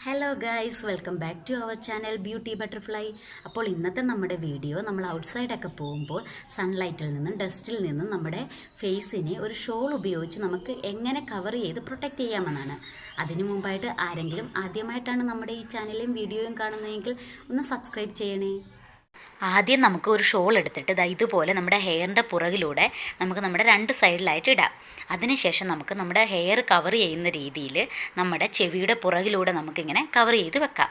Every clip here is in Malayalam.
Hello guys, welcome back to our channel beauty butterfly. അപ്പോൾ ഇന്നത്തെ നമ്മുടെ വീഡിയോ നമ്മൾ ഔട്ട്സൈഡൊക്കെ പോകുമ്പോൾ സൺലൈറ്റിൽ നിന്നും ഡസ്റ്റിൽ നിന്നും നമ്മുടെ ഫേസിനെ ഒരു ഷോൾ ഉപയോഗിച്ച് നമുക്ക് എങ്ങനെ കവർ ചെയ്ത് പ്രൊട്ടക്റ്റ് ചെയ്യാമെന്നാണ്. അതിനു മുമ്പായിട്ട് ആരെങ്കിലും ആദ്യമായിട്ടാണ് നമ്മുടെ ഈ ചാനലും വീഡിയോയും കാണുന്നതെങ്കിൽ ഒന്ന് സബ്സ്ക്രൈബ് ചെയ്യണേ. ആദ്യം നമുക്ക് ഒരു ഷോൾ എടുത്തിട്ട് ഇതുപോലെ നമ്മുടെ ഹെയറിൻ്റെ പുറകിലൂടെ നമുക്ക് നമ്മുടെ രണ്ട് സൈഡിലായിട്ട് ഇടാം. അതിനുശേഷം നമുക്ക് നമ്മുടെ ഹെയർ കവർ ചെയ്യുന്ന രീതിയിൽ നമ്മുടെ ചെവിയുടെ പുറകിലൂടെ നമുക്കിങ്ങനെ കവർ ചെയ്ത് വെക്കാം.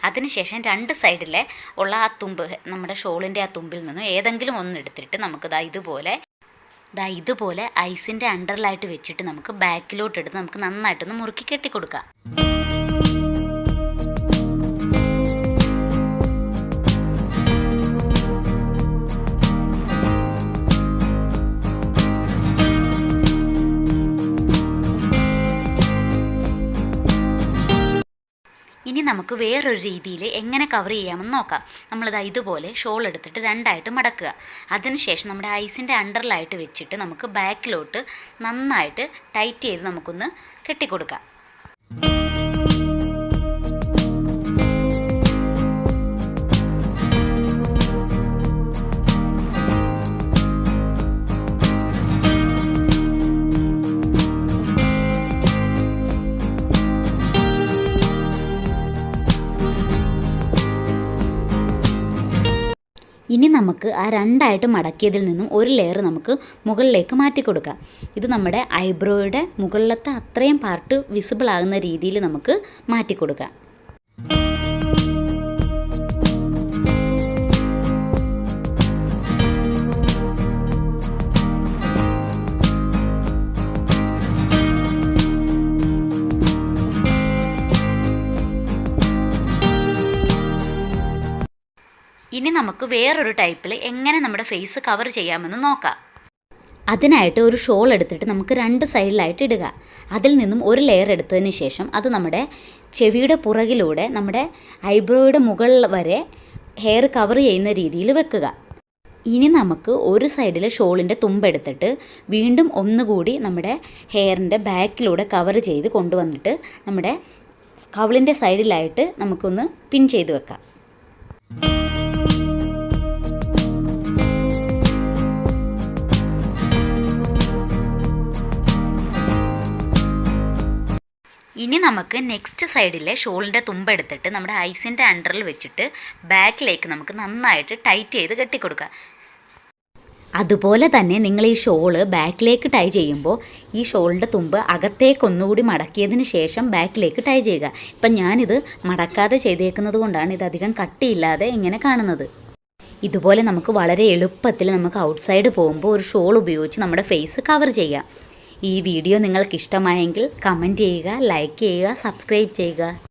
അതിനുശേഷം രണ്ട് സൈഡിലെ ഉള്ള ആ തുമ്പ്, നമ്മുടെ ഷോളിൻ്റെ ആ തുമ്പിൽ നിന്നും ഏതെങ്കിലും ഒന്ന് എടുത്തിട്ട് നമുക്ക് ഇതുപോലെ ഐസിൻ്റെ അണ്ടറിലായിട്ട് വെച്ചിട്ട് നമുക്ക് ബാക്കിലോട്ട് എടുത്ത് നമുക്ക് നന്നായിട്ടൊന്ന് മുറുക്കി കെട്ടിക്കൊടുക്കാം. ഇനി നമുക്ക് വേറൊരു രീതിയിൽ എങ്ങനെ കവർ ചെയ്യാമെന്ന് നോക്കാം. ഇതുപോലെ ഷോൾ എടുത്തിട്ട് രണ്ടായിട്ട് മടക്കുക. അതിനുശേഷം നമ്മുടെ ഐസിൻ്റെ അണ്ടറിലായിട്ട് വെച്ചിട്ട് നമുക്ക് ബാക്കിലോട്ട് നന്നായിട്ട് ടൈറ്റ് ചെയ്ത് നമുക്കൊന്ന് കെട്ടിക്കൊടുക്കാം. ഇനി നമുക്ക് ആ രണ്ടായിട്ട് മടക്കിയതിൽ നിന്നും ഒരു ലെയർ നമുക്ക് മുകളിലേക്ക് മാറ്റി കൊടുക്കാം. ഇത് നമ്മുടെ ഐബ്രോയുടെ മുകളിലത്തെ അത്രയും പാർട്ട് വിസിബിൾ ആകുന്ന രീതിയിൽ നമുക്ക് മാറ്റി കൊടുക്കാം. ഇനി നമുക്ക് വേറൊരു ടൈപ്പിൽ എങ്ങനെ നമ്മുടെ ഫേസ് കവർ ചെയ്യാമെന്ന് നോക്കാം. അതിനായിട്ട് ഒരു ഷോൾ എടുത്തിട്ട് നമുക്ക് രണ്ട് സൈഡിലായിട്ട് ഇടുക. അതിൽ നിന്നും ഒരു ലെയർ എടുത്തതിന് ശേഷം അത് നമ്മുടെ ചെവിയുടെ പുറകിലൂടെ നമ്മുടെ ഐബ്രോയുടെ മുകളിൽ വരെ ഹെയർ കവർ ചെയ്യുന്ന രീതിയിൽ വെക്കുക. ഇനി നമുക്ക് ഒരു സൈഡിലെ ഷോളിൻ്റെ തുമ്പെടുത്തിട്ട് വീണ്ടും ഒന്നുകൂടി നമ്മുടെ ഹെയറിൻ്റെ ബാക്കിലൂടെ കവർ ചെയ്ത് കൊണ്ടുവന്നിട്ട് നമ്മുടെ കവിളിൻ്റെ സൈഡിലായിട്ട് നമുക്കൊന്ന് പിൻ ചെയ്ത് വെക്കാം. ഇനി നമുക്ക് നെക്സ്റ്റ് സൈഡിലെ ഷോളിൻ്റെ തുമ്പെടുത്തിട്ട് നമ്മുടെ ഐസിൻ്റെ അണ്ടറിൽ വെച്ചിട്ട് ബാക്കിലേക്ക് നമുക്ക് നന്നായിട്ട് ടൈറ്റ് ചെയ്ത് കെട്ടിക്കൊടുക്കുക. അതുപോലെ തന്നെ നിങ്ങൾ ഈ ഷോള് ബാക്കിലേക്ക് ടൈ ചെയ്യുമ്പോൾ ഈ ഷോളിൻ്റെ തുമ്പ് അകത്തേക്ക് ഒന്നുകൂടി മടക്കിയതിന് ശേഷം ബാക്കിലേക്ക് ടൈ ചെയ്യുക. ഇപ്പം ഞാനിത് മടക്കാതെ ചെയ്തേക്കുന്നത് കൊണ്ടാണ് ഇതധികം കട്ടിയില്ലാതെ ഇങ്ങനെ കാണുന്നത്. ഇതുപോലെ നമുക്ക് വളരെ എളുപ്പത്തിൽ നമുക്ക് ഔട്ട്സൈഡ് പോകുമ്പോൾ ഒരു ഷോൾ ഉപയോഗിച്ച് നമ്മുടെ ഫേസ് കവർ ചെയ്യാം. ഈ വീഡിയോ നിങ്ങൾക്ക് ഇഷ്ടമായെങ്കിൽ കമൻറ്റ് ചെയ്യുക, ലൈക്ക് ചെയ്യുക, സബ്സ്ക്രൈബ് ചെയ്യുക.